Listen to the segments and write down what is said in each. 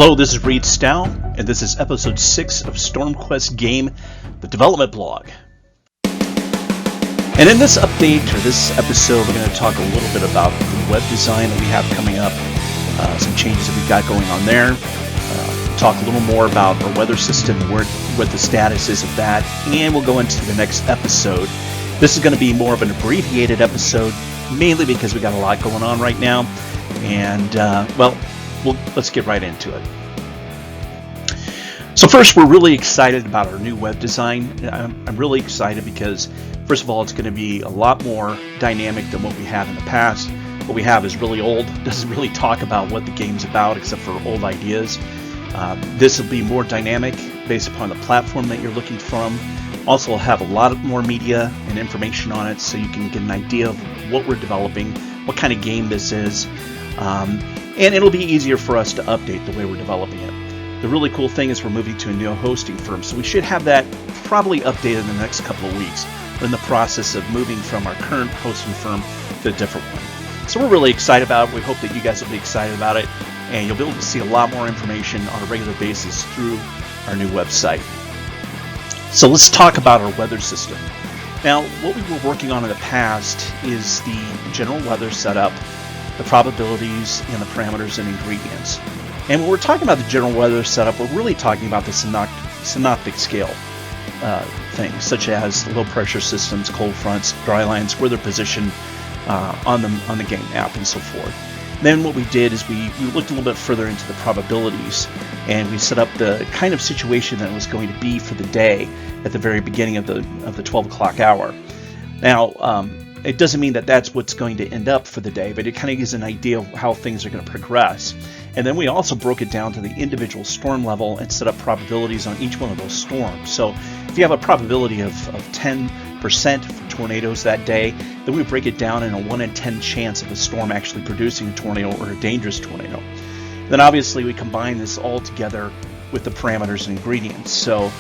Hello, this is Reed Stow, and this is episode 6 of StormQuest Game, the development blog. And in this update, or this episode, we're going to talk a little bit about the web design that we have coming up, some changes that we've got going on there, talk a little more about our weather system, what the status is of that, and we'll go into the next episode. This is going to be more of an abbreviated episode, mainly because we got a lot going on right now, and, let's get right into it. So first, we're really excited about our new web design. I'm really excited because, first of all, it's going to be a lot more dynamic than what we have in the past. What we have is really old, doesn't really talk about what the game's about except for old ideas. This will be more dynamic based upon the platform that you're looking from. Also, we'll have a lot more media and information on it so you can get an idea of what we're developing, what kind of game this is. And it'll be easier for us to update the way we're developing it. The really cool thing is we're moving to a new hosting firm, so we should have that probably updated in the next couple of weeks. We're in the process of moving from our current hosting firm to a different one. So we're really excited about it. We hope that you guys will be excited about it, and you'll be able to see a lot more information on a regular basis through our new website. So let's talk about our weather system. Now, what we were working on in the past is the general weather setup, the probabilities, and the parameters and ingredients. And when we're talking about the general weather setup, we're really talking about the synoptic scale things, such as low pressure systems, cold fronts, dry lines, where they're positioned on the game map, and so forth. Then what we did is we looked a little bit further into the probabilities, and we set up the kind of situation that it was going to be for the day at the very beginning of the 12 o'clock hour. Now, it doesn't mean that that's what's going to end up for the day, but it kind of gives an idea of how things are going to progress. And then we also broke it down to the individual storm level and set up probabilities on each one of those storms. So if you have a probability of 10% for tornadoes that day, then we break it down in a 1 in 10 chance of a storm actually producing a tornado or a dangerous tornado. Then obviously we combine this all together with the parameters and ingredients. So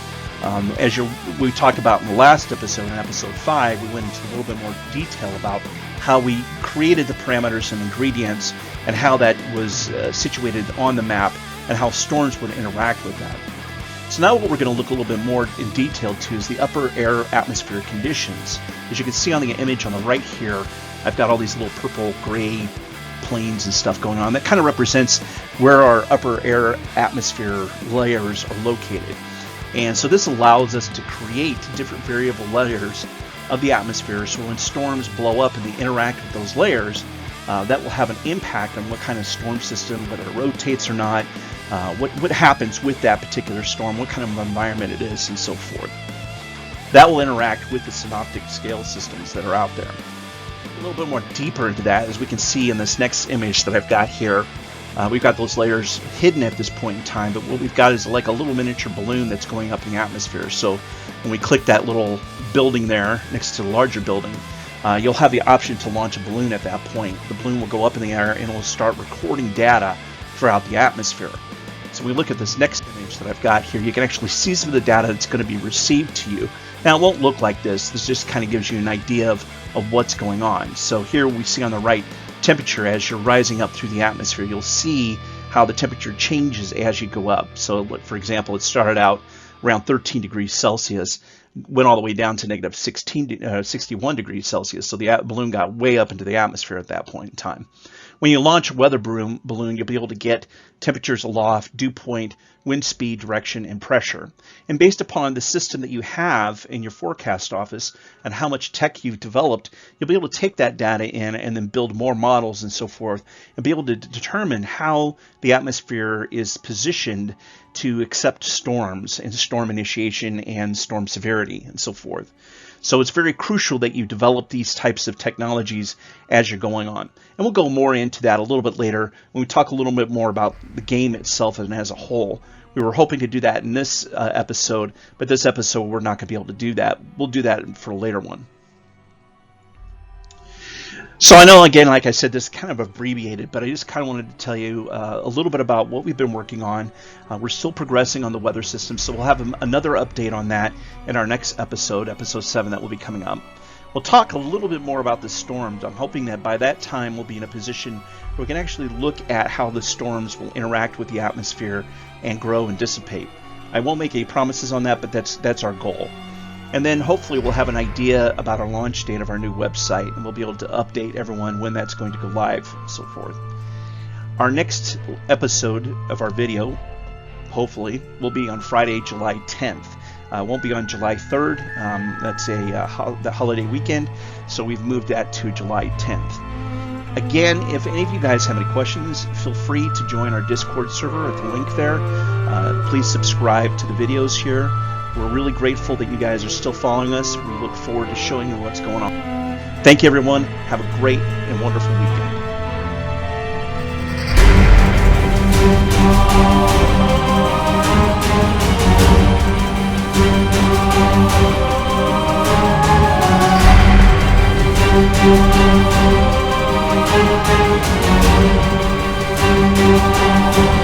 we talked about in the last episode, in episode 5, we went into a little bit more detail about how we created the parameters and ingredients and how that was situated on the map and how storms would interact with that. So now what we're going to look a little bit more in detail to is the upper air atmospheric conditions. As you can see on the image on the right here, I've got all these little purple gray planes and stuff going on. That kind of represents where our upper air atmosphere layers are located. And so this allows us to create different variable layers of the atmosphere, so when storms blow up and they interact with those layers, that will have an impact on what kind of storm system, whether it rotates or not, what happens with that particular storm, what kind of environment it is, and so forth. That will interact with the synoptic scale systems that are out there. A little bit more deeper into that, as we can see in this next image that I've got here, we've got those layers hidden at this point in time, but what we've got is like a little miniature balloon that's going up in the atmosphere. So when we click that little building there next to the larger building, you'll have the option to launch a balloon at that point. The balloon will go up in the air and it will start recording data throughout the atmosphere. So we look at this next image that I've got here, you can actually see some of the data that's going to be received to you. Now it won't look like this. This just kind of gives you an idea of what's going on. So here we see on the right temperature as you're rising up through the atmosphere. You'll see how the temperature changes as you go up. So for example, it started out around 13 degrees Celsius, went all the way down to negative 61 degrees Celsius. So the balloon got way up into the atmosphere at that point in time. When you launch a weather balloon, you'll be able to get temperatures aloft, dew point, wind speed, direction, and pressure. And based upon the system that you have in your forecast office and how much tech you've developed, you'll be able to take that data in and then build more models and so forth and be able to determine how the atmosphere is positioned to accept storms and storm initiation and storm severity and so forth. So it's very crucial that you develop these types of technologies as you're going on. And we'll go more into that a little bit later when we talk a little bit more about the game itself and as a whole. We were hoping to do that in this episode, but this episode we're not going to be able to do that. We'll do that for a later one. So I know, again, like I said, this is kind of abbreviated, but I just kind of wanted to tell you a little bit about what we've been working on. We're still progressing on the weather system, so we'll have another update on that in our next episode, episode 7, that will be coming up. We'll talk a little bit more about the storms. I'm hoping that by that time we'll be in a position where we can actually look at how the storms will interact with the atmosphere and grow and dissipate. I won't make any promises on that, but that's our goal. And then hopefully we'll have an idea about our launch date of our new website, and we'll be able to update everyone when that's going to go live and so forth. Our next episode of our video, hopefully, will be on Friday, July 10th. Won't be on July 3rd. That's the holiday weekend, so we've moved that to July 10th. Again, if any of you guys have any questions, feel free to join our Discord server at the link there. Please subscribe to the videos here. We're really grateful that you guys are still following us. We look forward to showing you what's going on. Thank you, everyone. Have a great and wonderful weekend. Thank you.